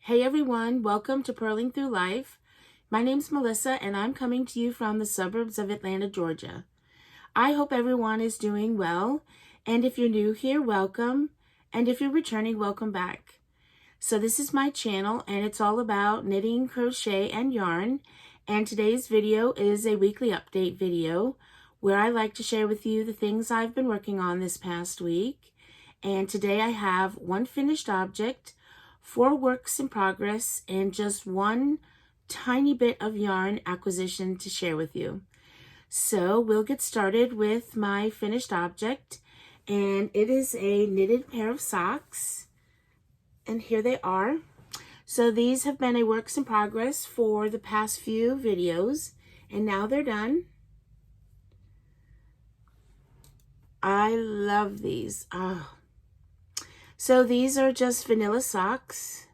Hey everyone, welcome to Purling Through Life. My name's Melissa and I'm coming to you from the suburbs of Atlanta, Georgia. I hope everyone is doing well, and if you're new here, welcome, and if you're returning, welcome back. So this is my channel and it's all about knitting, crochet, and yarn, and today's video is a weekly update video where I like to share with you the things I've been working on this past week. And today I have one finished object, 4 works in progress, and just one tiny bit of yarn acquisition to share with you. So we'll get started with my finished object, and it is a knitted pair of socks, and here they are. So these have been a works in progress for the past few videos, and now they're done. I love these. So these are just vanilla socks,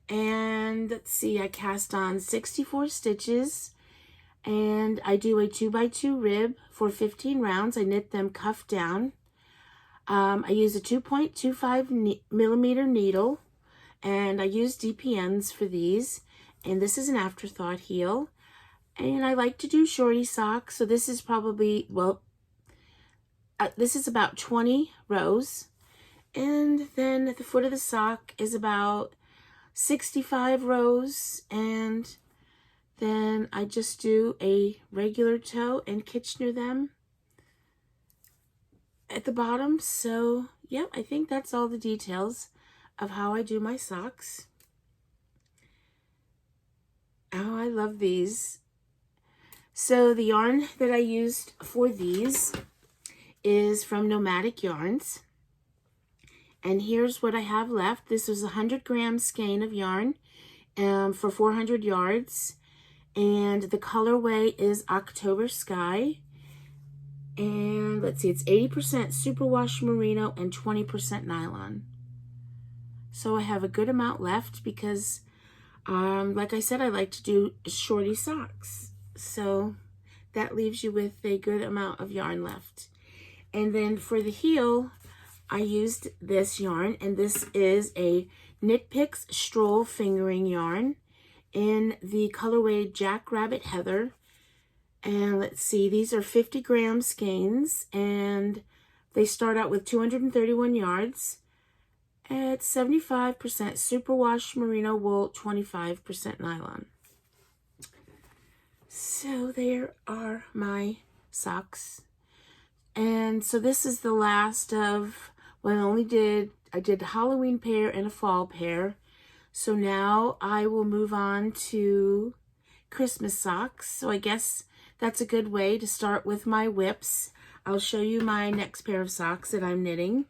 and let's see, I cast on 64 stitches, and I do a 2x2 rib for 15 rounds. I knit them cuff down. I use a 2.25 millimeter needle, and I use DPNs for these, and this is an afterthought heel. And I like to do shorty socks, so this is probably, this is about 20 rows. And then at the foot of the sock is about 65 rows, and then I just do a regular toe and Kitchener them at the bottom. So yeah, I think that's all the details of how I do my socks. Oh, I love these. So the yarn that I used for these is from Nomadic Yarns. And here's what I have left. This was a 100-gram skein of yarn for 400 yards. And the colorway is October Sky. And let's see, it's 80% superwash merino and 20% nylon. So I have a good amount left because, like I said, I like to do shorty socks. So that leaves you with a good amount of yarn left. And then for the heel, I used this yarn, and this is a Knit Picks Stroll Fingering yarn in the colorway Jackrabbit Heather. And let's see, these are 50-gram skeins, and they start out with 231 yards at 75% superwash merino wool, 25% nylon. So there are my socks. And so this is the last of, well, I did a Halloween pair and a fall pair. So now I will move on to Christmas socks. So I guess that's a good way to start with my whips. I'll show you my next pair of socks that I'm knitting.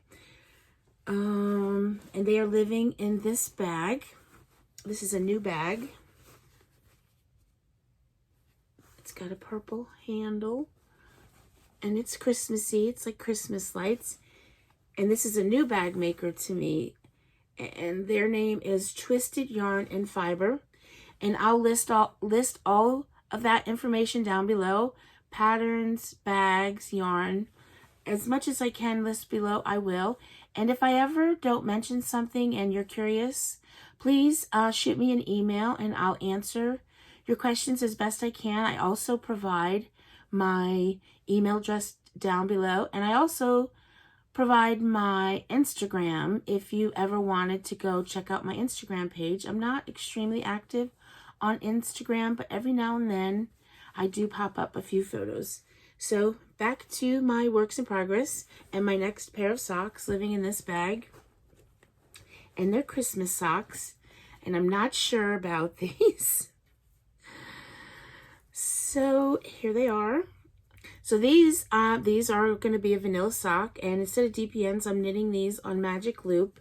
And they are living in this bag. This is a new bag. It's got a purple handle. And it's Christmassy. It's like Christmas lights. And this is a new bag maker to me. And their name is Twisted Yarn and Fiber. And I'll list all of that information down below. Patterns, bags, yarn. As much as I can list below, I will. And if I ever don't mention something and you're curious, please shoot me an email and I'll answer your questions as best I can. I also provide my email address down below, and I also provide my Instagram if you ever wanted to go check out my Instagram page. I'm not extremely active on Instagram, but every now and then I do pop up a few photos. So back to my works in progress and my next pair of socks living in this bag, and they're Christmas socks, and I'm not sure about these. So here they are. So these are going to be a vanilla sock, and instead of DPNs, I'm knitting these on magic loop.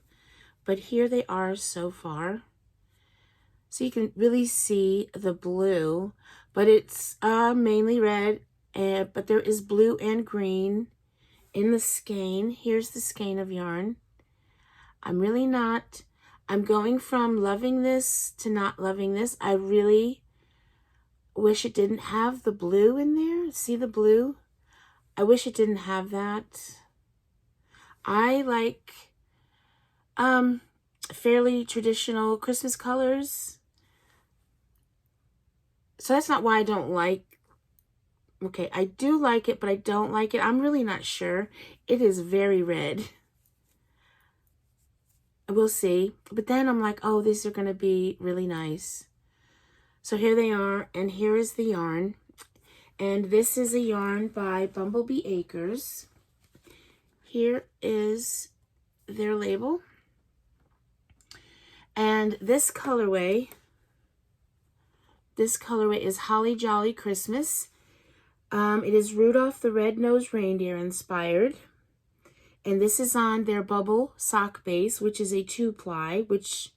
But here they are so far. So you can really see the blue, but it's mainly red, but there is blue and green in the skein. Here's the skein of yarn. I'm going from loving this to not loving this. I really wish it didn't have the blue in there. See the blue? I wish it didn't have that. I like fairly traditional Christmas colors. So that's not why I don't like. Okay, I do like it, but I don't like it. I'm really not sure. It is very red. We'll see. But then I'm like, oh, these are going to be really nice. So here they are, and here is the yarn. And this is a yarn by Bumblebee Acres. Here is their label. And this colorway is Holly Jolly Christmas. It is Rudolph the Red-Nosed Reindeer inspired. And this is on their bubble sock base, which is a 2-ply, which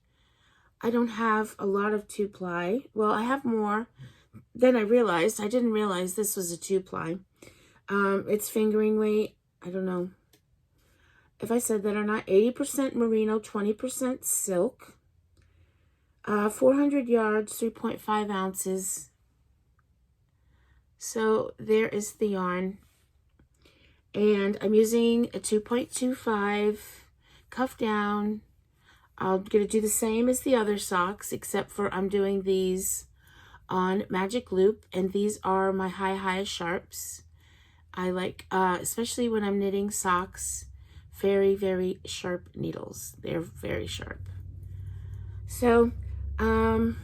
I don't have a lot of 2-ply. Well, I have more. Then I realized, I didn't realize this was a 2-ply. It's fingering weight, I don't know if I said that or not, 80% merino, 20% silk. 400 yards, 3.5 ounces. So there is the yarn. And I'm using a 2.25 cuff down. I'm going to do the same as the other socks, except for I'm doing these on magic loop, and these are my high sharps. I like, especially when I'm knitting socks, very, very sharp needles. They're very sharp. So, so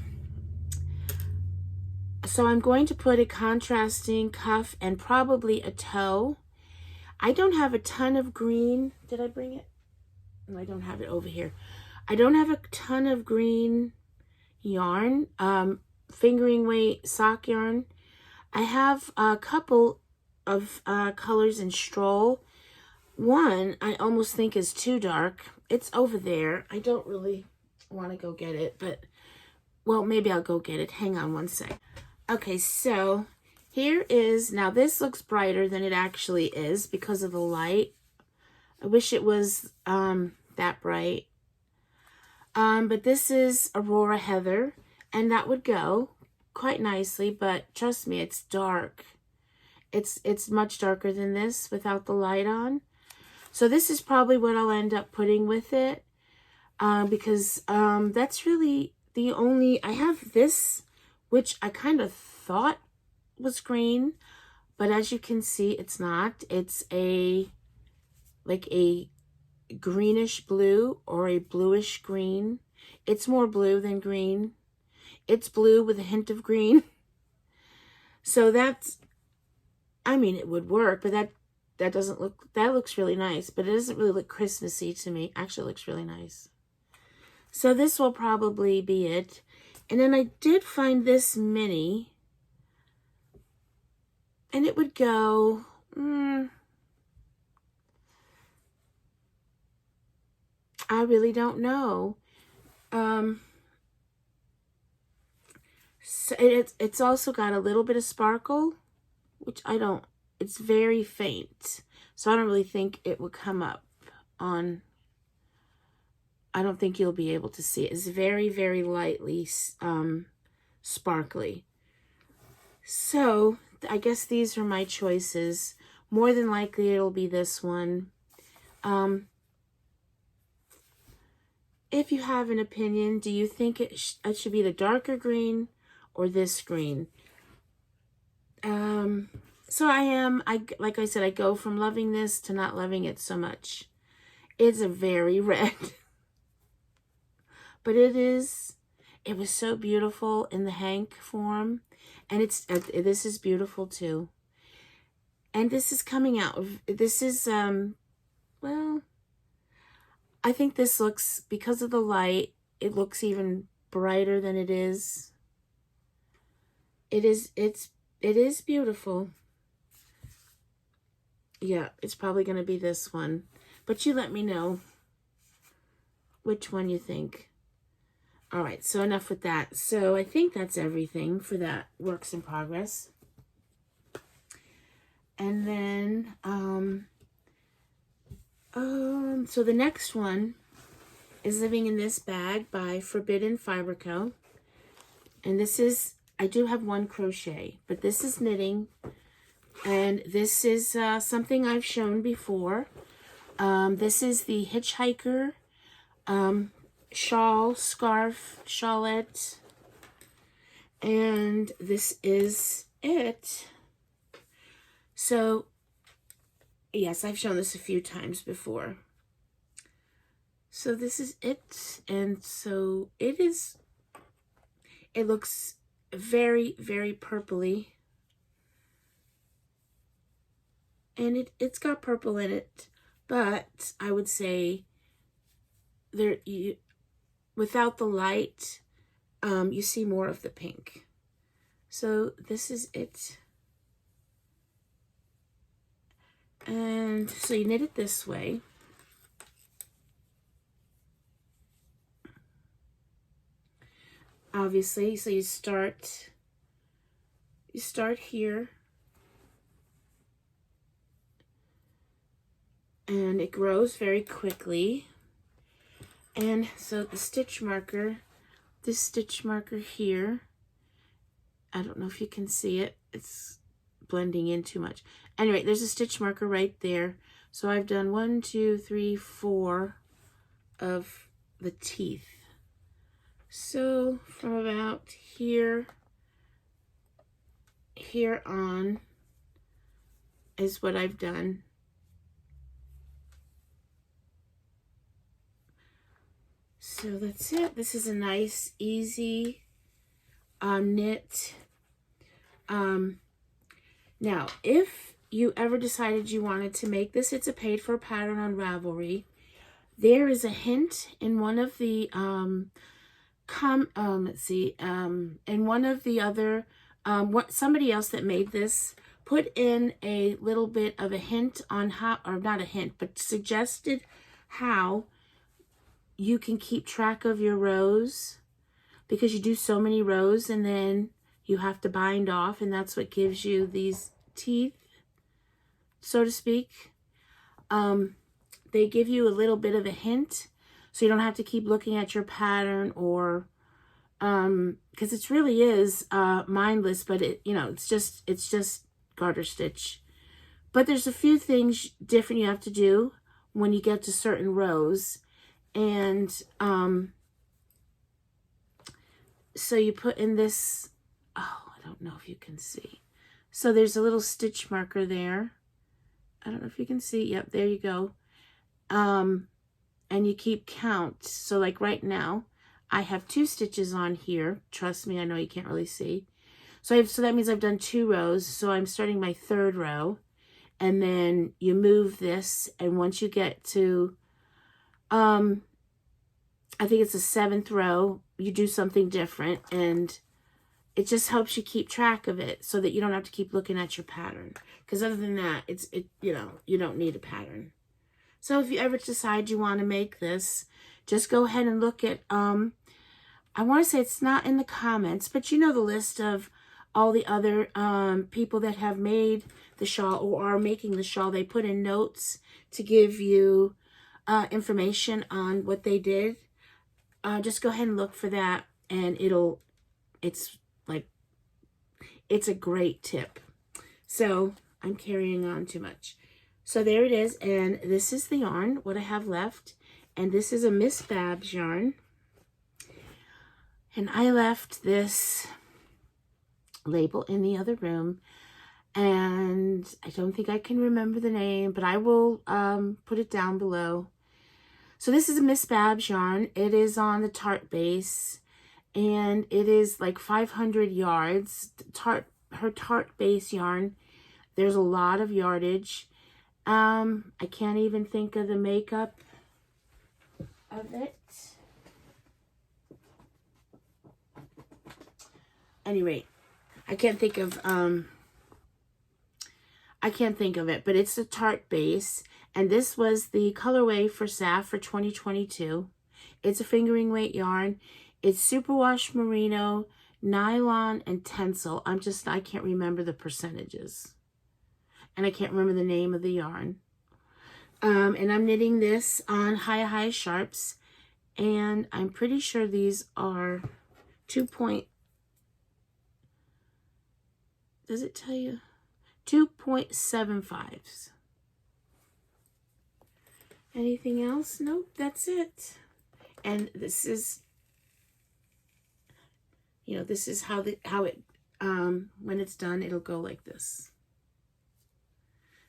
I'm going to put a contrasting cuff and probably a toe. I don't have a ton of green. Did I bring it? No, I don't have it over here. I don't have a ton of green yarn, fingering weight sock yarn. I have a couple of colors in Stroll. One I almost think is too dark. It's over there. I don't really want to go get it, but, well, maybe I'll go get it. Hang on one sec. Okay, so here is, now this looks brighter than it actually is because of the light. I wish it was that bright. But this is Aurora Heather, and that would go quite nicely, but trust me, it's dark. It's much darker than this without the light on. So this is probably what I'll end up putting with it, because that's really the only, I have this, which I kind of thought was green, but as you can see, it's not. It's like a greenish blue or a bluish green. It's more blue than green. It's blue with a hint of green. So that's, I mean, it would work, but that doesn't look, that looks really nice, but it doesn't really look Christmassy to me. Actually, it looks really nice. So this will probably be it. And then I did find this mini, and it would go, I really don't know. So it's also got a little bit of sparkle, which I don't, it's very faint. So I don't really think it would come up on, I don't think you'll be able to see it. It's very, very lightly sparkly. So I guess these are my choices. More than likely it'll be this one. If you have an opinion, do you think it should be the darker green or this green? So like I said, I go from loving this to not loving it so much. It's a very red. But it was so beautiful in the hank form. And this is beautiful too. And this is coming out. This is, well, I think this looks, because of the light, it looks even brighter than it is. It is beautiful. Yeah, it's probably going to be this one. But you let me know which one you think. All right, so enough with that. So I think that's everything for that works in progress. And then, so the next one is Living in This Bag by Forbidden Fiber Co. And this is, I do have one crochet, but this is knitting. And this is something I've shown before. This is the Hitchhiker shawl, scarf, shawlette. And this is it. So, yes, I've shown this a few times before. So this is it. And so it is, it looks very, very purpley. And it's got purple in it, but I would say there, without the light, you see more of the pink. So this is it. And so you knit it this way. Obviously, so you start here. And it grows very quickly. And so the stitch marker, this stitch marker here, I don't know if you can see it. It's blending in too much. Anyway, there's a stitch marker right there. So I've done 1, 2, 3, 4 of the teeth. So from about here on is what I've done. So that's it. This is a nice, easy knit. Now, if you ever decided you wanted to make this, it's a paid for pattern on Ravelry. There is a hint in one of the in one of the other somebody else that made this put in a little bit of a hint on how, or not a hint, but suggested how you can keep track of your rows, because you do so many rows and then you have to bind off, and that's what gives you these teeth, so to speak. They give you a little bit of a hint, so you don't have to keep looking at your pattern, or because it really is mindless, but it's just garter stitch. But there's a few things different you have to do when you get to certain rows. And so you put in this, oh, I don't know if you can see. So there's a little stitch marker there. I don't know if you can see. Yep, there you go. And you keep count. So like right now, I have 2 stitches on here. Trust me, I know you can't really see. So that means I've done 2 rows. So I'm starting my 3rd row. And then you move this, and once you get to I think it's the 7th row, you do something different, and it just helps you keep track of it so that you don't have to keep looking at your pattern. Because other than that, you don't need a pattern. So if you ever decide you want to make this, just go ahead and look at, I want to say it's not in the comments, but you know the list of all the other people that have made the shawl or are making the shawl. They put in notes to give you information on what they did. Just go ahead and look for that, and it's a great tip. So I'm carrying on too much. So there it is, and this is the yarn, what I have left, and this is a Miss Babs yarn. And I left this label in the other room, and I don't think I can remember the name, but I will put it down below. So this is a Miss Babs yarn. It is on the Tarte base, and it is like 500 yards. Her Tarte base yarn, there's a lot of yardage. I can't even think of the makeup of it. Anyway, I can't think of it, but it's a Tarte base, and this was the colorway for SAF for 2022. It's a fingering weight yarn. It's superwash merino, nylon, and tencel. I can't remember the percentages, and I can't remember the name of the yarn. And I'm knitting this on high sharps, and I'm pretty sure these are 2 point. Does it tell you? 2.75s. Anything else? Nope, that's it. And this is, you know, this is how it when it's done, it'll go like this.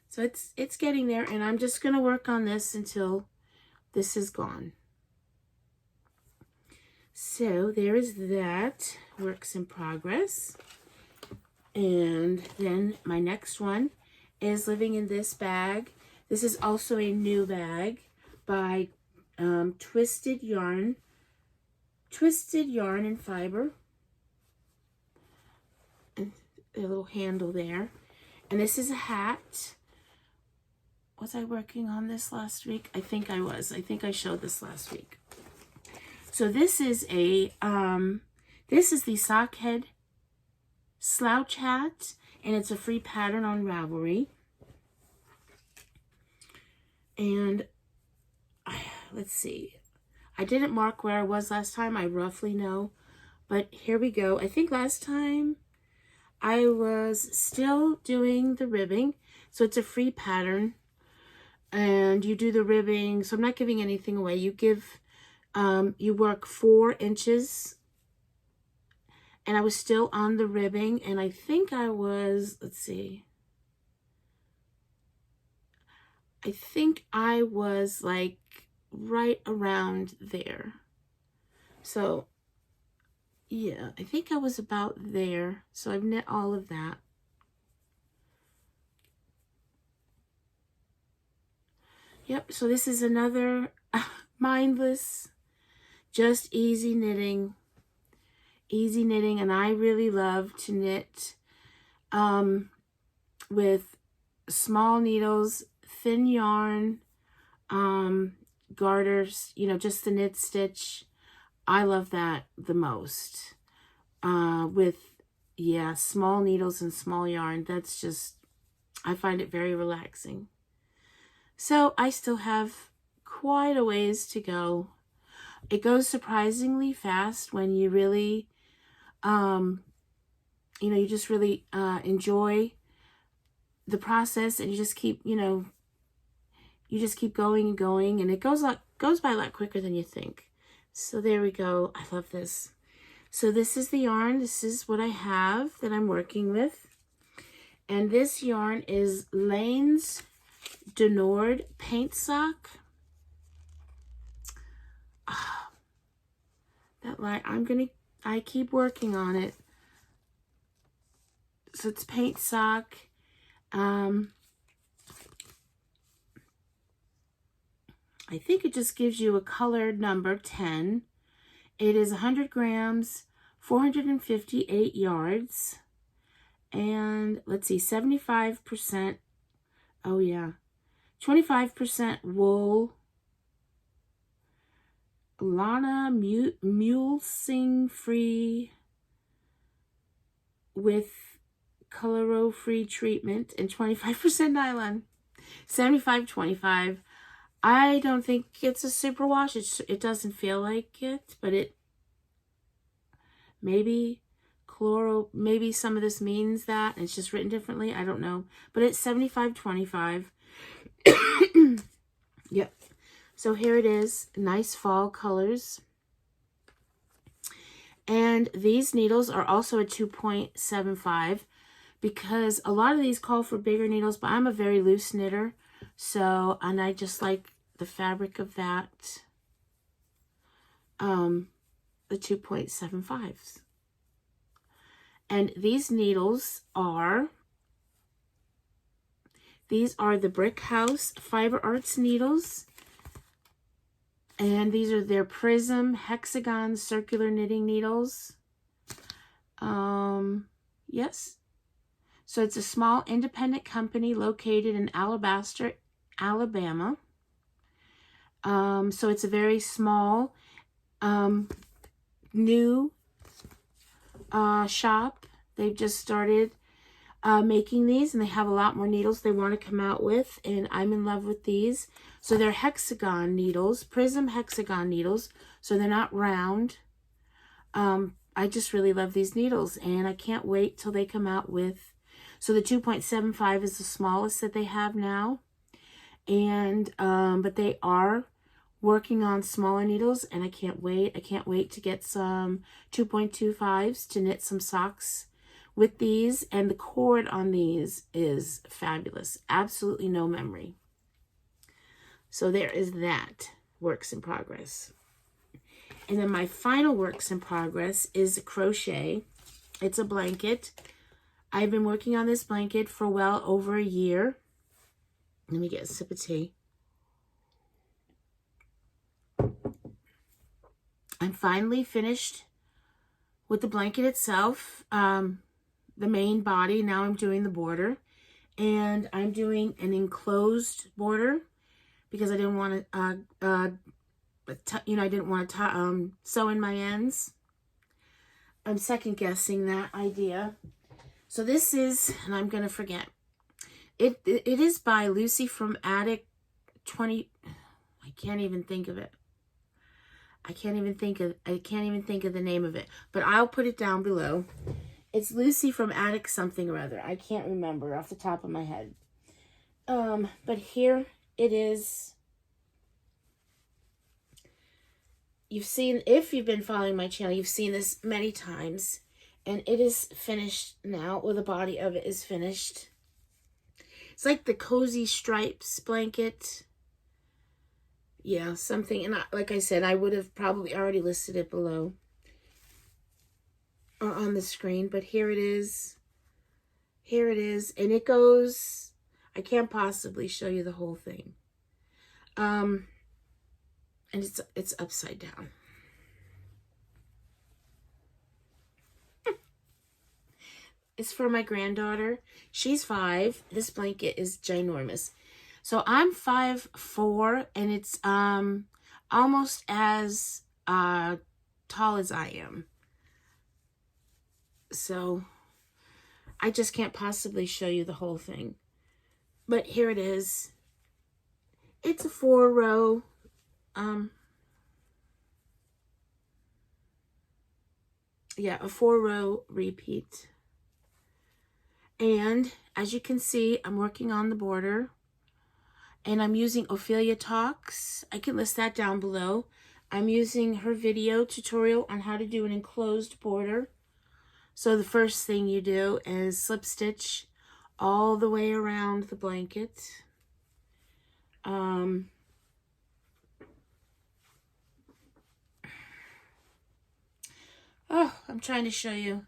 So it's getting there, and I'm just gonna work on this until this is gone. So there is that, works in progress. And then my next one is living in this bag. This is also a new bag by Twisted Yarn and Fiber. And a little handle there. And this is a hat. Was I working on this last week? I think I was. I think I showed this last week. So this is a this is the Sockhead Slouch hat, and it's a free pattern on Ravelry. And let's see, I didn't mark where I was last time. I roughly know, but here we go. I think last time I was still doing the ribbing, so it's a free pattern, and you do the ribbing. So I'm not giving anything away. You give you work 4 inches, and I was still on the ribbing, and I think I was, let's see, I think I was like right around there. So yeah, I think I was about there. So I've knit all of that. Yep, so this is another mindless, just easy knitting, and I really love to knit with small needles, thin yarn, garters, you know, just the knit stitch. I love that the most. With, yeah, small needles and small yarn. That's just, I find it very relaxing. So I still have quite a ways to go. It goes surprisingly fast when you really, you know, you just really enjoy the process, and you just keep, you know, you just keep going and going, and it goes by a lot quicker than you think. So there we go. I love this. So this is the yarn. This is what I have that I'm working with. And this yarn is Laines du Nord Paint Sock. Oh, that line, I keep working on it. So it's Paint Sock. I think it just gives you a colored number, 10. It is 100 grams, 458 yards. And let's see, 75%, oh yeah, 25% wool, Lana mulesing free with coloro-free treatment, and 25% nylon. 75-25. I don't think it's a super wash. It doesn't feel like it, but it maybe maybe some of this means that, and it's just written differently. I don't know, but it's 75-25. Yep. So here it is, nice fall colors. And these needles are also a 2.75 because a lot of these call for bigger needles, but I'm a very loose knitter. So, and I just like the fabric of that, the 2.75s. And these needles are, these are the Brick House Fiber Arts needles. And these are their Prism Hexagon Circular Knitting Needles. Yes. So it's a small independent company located in Alabaster, Alabama. So it's a very small, new shop. They've just started making these, and they have a lot more needles they want to come out with, and I'm in love with these. So they're hexagon needles, Prism hexagon needles, so they're not round. I just really love these needles, and I can't wait till they come out with, so the 2.75 is the smallest that they have now, and but they are working on smaller needles, and I can't wait. I can't wait to get some 2.25s to knit some socks with these. And the cord on these is fabulous. Absolutely no memory. So there is that works in progress. And then my final works in progress is crochet. It's a blanket. I've been working on this blanket for well over a year. Let me get a sip of tea. I'm finally finished with the blanket itself, the main body. Now I'm doing the border, and I'm doing an enclosed border because I didn't want to, I didn't want to sew in my ends. I'm second guessing that idea. So this is, and I'm gonna forget. It is by Lucy from Attic 20. I can't even think of it. I can't even think of the name of it, but I'll put it down below. It's Lucy from Attic something or other. I can't remember off the top of my head. But here it is. You've seen, if you've been following my channel, you've seen this many times, and it is finished now, or the body of it is finished. It's like the Cozy Stripes blanket. Yeah, something, and like I said, I would have probably already listed it below or on the screen, but here it is. Here it is, and it goes, I can't possibly show you the whole thing. And it's upside down. It's for my granddaughter. She's 5. This blanket is ginormous. So I'm 5'4", and it's almost as tall as I am. So I just can't possibly show you the whole thing. But here it is. It's a 4-row. Yeah, a 4-row repeat. And as you can see, I'm working on the border. And I'm using Ophelia Talks. I can list that down below. I'm using her video tutorial on how to do an enclosed border. So the first thing you do is slip stitch all the way around the blanket. Oh, I'm trying to show you.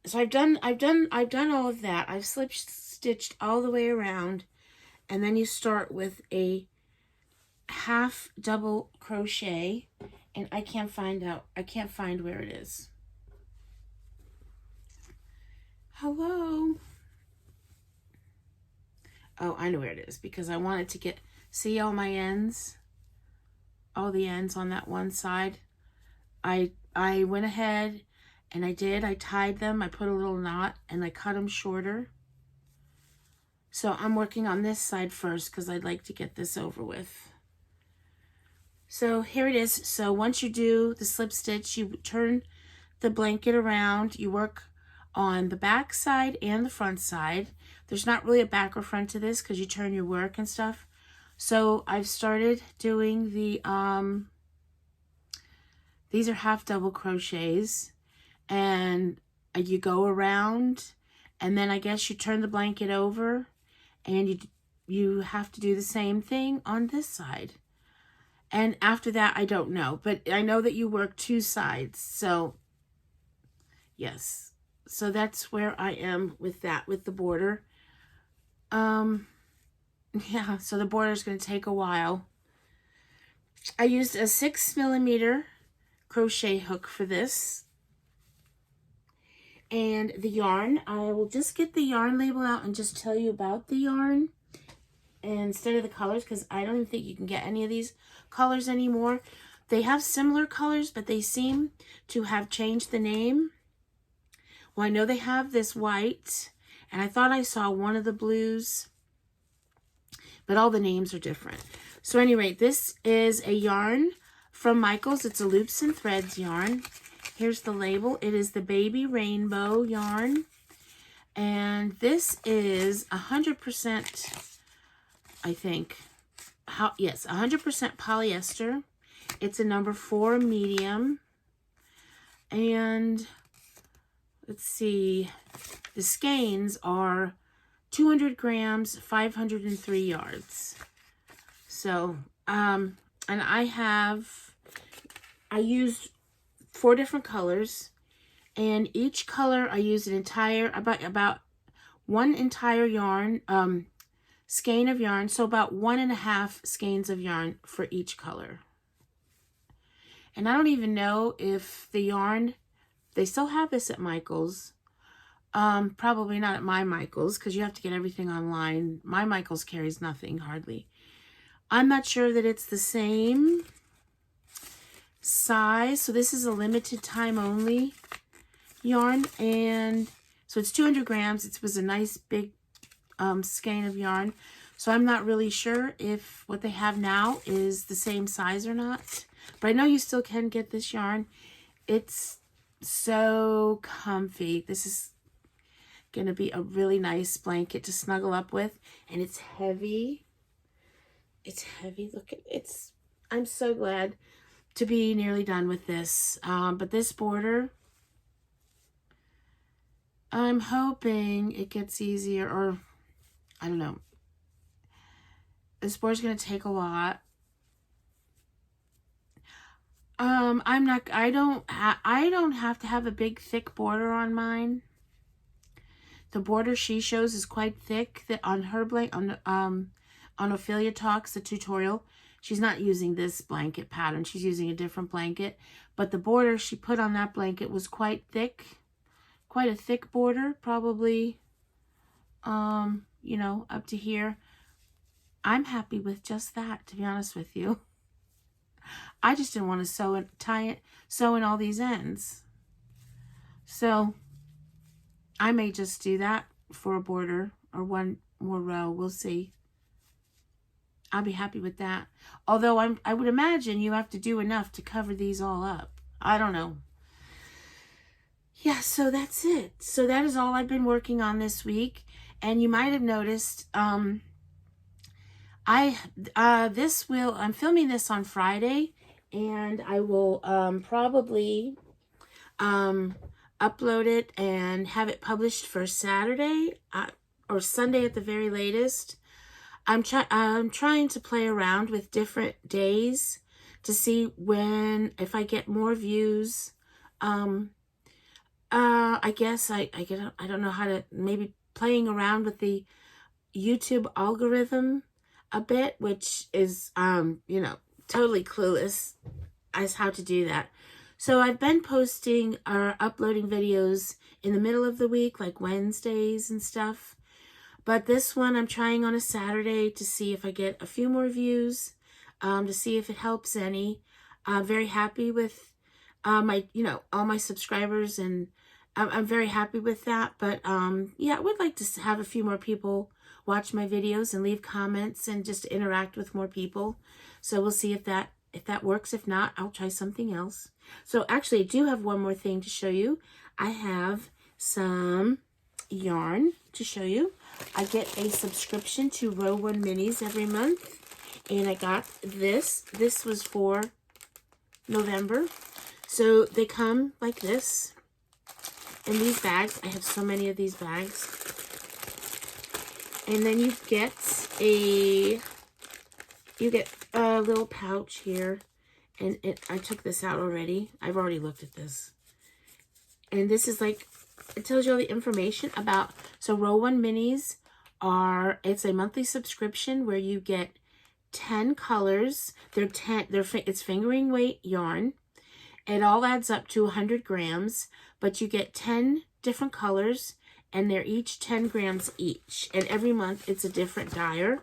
So I've done all of that. I've slip stitched all the way around. And then you start with a half double crochet, and I can't find where it is. Hello. Oh, I know where it is, because I wanted to see all my ends, all the ends on that one side. I went ahead and I tied them, I put a little knot, and I cut them shorter. So I'm working on this side first because I'd like to get this over with. So here it is. So once you do the slip stitch, you turn the blanket around. You work on the back side and the front side. There's not really a back or front to this because you turn your work and stuff. So I've started doing the, these are half double crochets, and you go around, and then I guess you turn the blanket over. And you have to do the same thing on this side. And after that, I don't know. But I know that you work 2 sides. So, yes. So that's where I am with that, with the border. Yeah, so the border is going to take a while. I used a 6mm crochet hook for this. And the yarn, I will just get the yarn label out and just tell you about the yarn instead of the colors, because I don't even think you can get any of these colors anymore. They have similar colors, but they seem to have changed the name. Well, I know they have this white, and I thought I saw one of the blues, but all the names are different. So anyway, this is a yarn from Michaels. It's a Loops and Threads yarn. Here's the label. It is the Baby Rainbow yarn. And this is 100%, I think, yes, 100% polyester. It's a number 4 medium. And let's see, the skeins are 200 grams, 503 yards. So, and I used 4 different colors, and each color I used an entire, about one entire yarn, skein of yarn, so about 1.5 skeins of yarn for each color. And I don't even know if the yarn, they still have this at Michael's. Probably not at my Michael's, because you have to get everything online. My Michael's carries nothing, hardly. I'm not sure that it's the same size. So this is a limited time only yarn. And so it's 200 grams. It was a nice big skein of yarn. So I'm not really sure if what they have now is the same size or not. But I know you still can get this yarn. It's so comfy. This is going to be a really nice blanket to snuggle up with. And it's heavy. It's heavy. Look at it's. I'm so glad to be nearly done with this. But this border, I'm hoping it gets easier, or I don't know. This border's going to take a lot. I don't have to have a big thick border on mine. The border she shows is quite thick. That on her blanket, on Ophelia Talks, the tutorial, she's not using this blanket pattern. She's using a different blanket. But the border she put on that blanket was quite thick. Quite a thick border, probably, you know, up to here. I'm happy with just that, to be honest with you. I just didn't want to sew in all these ends. So I may just do that for a border or one more row. We'll see. I'll be happy with that. Although I would imagine you have to do enough to cover these all up. I don't know. Yeah, so that's it. So that is all I've been working on this week. And you might have noticed, I'm filming this on Friday, and I will probably upload it and have it published for Saturday or Sunday at the very latest. I'm trying to play around with different days to see if I get more views. I guess I don't know how to, maybe playing around with the YouTube algorithm a bit, which is, you know, totally clueless as how to do that. So I've been posting or uploading videos in the middle of the week, like Wednesdays and stuff. But this one I'm trying on a Saturday to see if I get a few more views, to see if it helps any. I'm very happy with my, you know, all my subscribers, and I'm very happy with that. But yeah, I would like to have a few more people watch my videos and leave comments and just interact with more people. So we'll see if that works. If not, I'll try something else. So actually, I do have one more thing to show you. I have some yarn to show you. I get a subscription to Row 1 Minis every month, and I got this. This was for November. So they come like this in these bags. I have so many of these bags. And then you get a little pouch here. And I took this out already. I've already looked at this. And this is like, it tells you all the information about, so Row 1 Minis it's a monthly subscription where you get 10 colors. It's fingering weight yarn. It all adds up to 100 grams, but you get 10 different colors, and they're each 10 grams each. And every month it's a different dyer.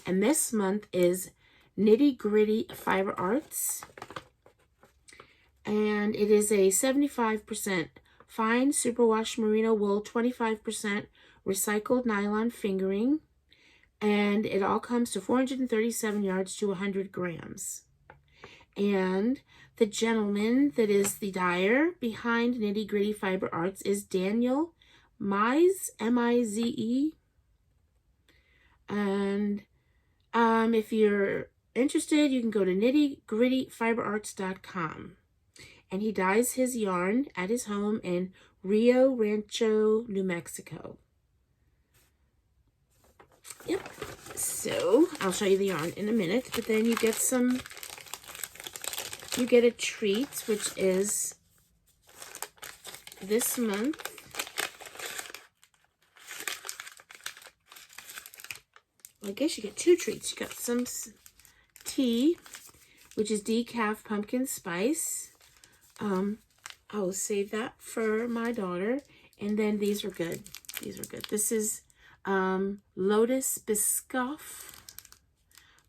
And this month is Nitty Gritty Fiber Arts. And it is a 75% fine superwash merino wool, 25% recycled nylon fingering. And it all comes to 437 yards to 100 grams. And the gentleman that is the dyer behind Nitty Gritty Fiber Arts is Daniel Mize, M-I-Z-E. And if you're interested, you can go to nittygrittyfiberarts.com. And he dyes his yarn at his home in Rio Rancho, New Mexico. Yep. So I'll show you the yarn in a minute, but then you get a treat, which is this month. Well, I guess you get two treats. You got some tea, which is decaf pumpkin spice. I will save that for my daughter. And then these are good. These are good. This is Lotus Biscoff,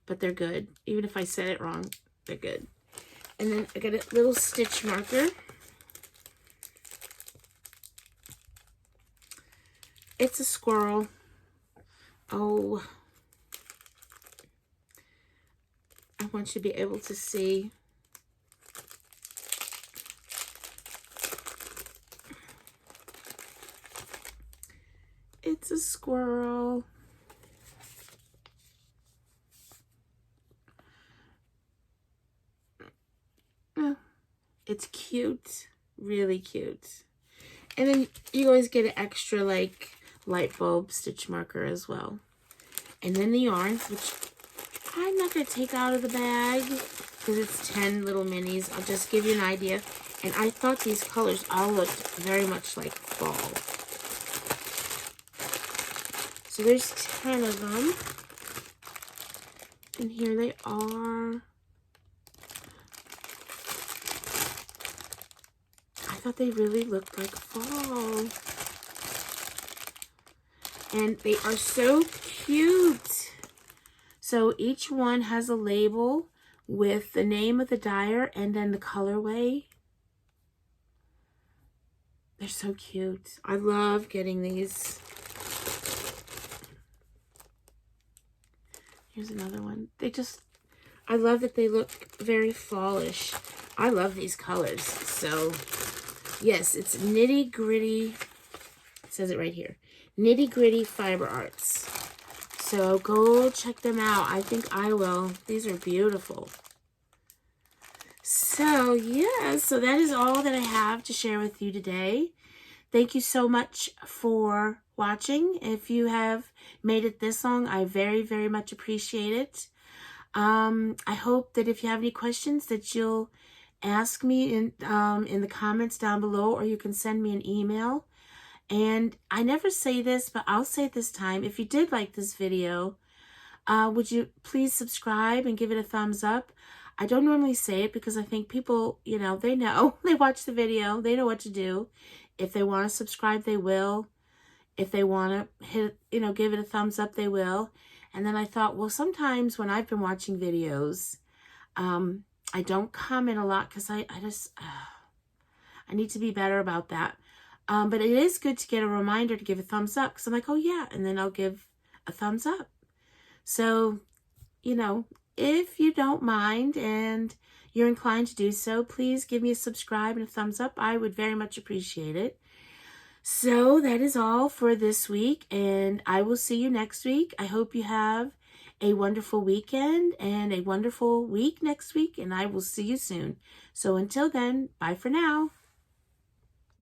but they're good. Even if I said it wrong, they're good. And then I got a little stitch marker. It's a squirrel. Oh, I want you to be able to see. It's a squirrel. Oh, it's cute. Really cute. And then you always get an extra, like, light bulb stitch marker as well. And then the yarns, which I'm not going to take out of the bag because it's 10 little minis. I'll just give you an idea. And I thought these colors all looked very much like fall. So there's 10 of them. And here they are. I thought they really looked like fall. And they are so cute. So each one has a label with the name of the dyer and then the colorway. They're so cute. I love getting these. Here's another one. I love that they look very fallish. I love these colors. So, yes, it's Nitty Gritty. It says it right here. Nitty Gritty Fiber Arts. So, go check them out. I think I will. These are beautiful. So, yeah. So, that is all that I have to share with you today. Thank you so much for watching. If you have made it this long, I very, very much appreciate it. I hope that if you have any questions that you'll ask me in the comments down below, or you can send me an email. And I never say this, but I'll say it this time. If you did like this video, would you please subscribe and give it a thumbs up? I don't normally say it because I think people, you know, they watch the video, they know what to do. If they want to subscribe, they will. If they want to hit, give it a thumbs up, they will. And then I thought, well, sometimes when I've been watching videos, I don't comment a lot because I need to be better about that. But it is good to get a reminder to give a thumbs up because I'm like, oh yeah, and then I'll give a thumbs up. So, if you don't mind and you're inclined to do so, please give me a subscribe and a thumbs up. I would very much appreciate it. So that is all for this week, and I will see you next week. I hope you have a wonderful weekend and a wonderful week next week, and I will see you soon. So until then, bye for now.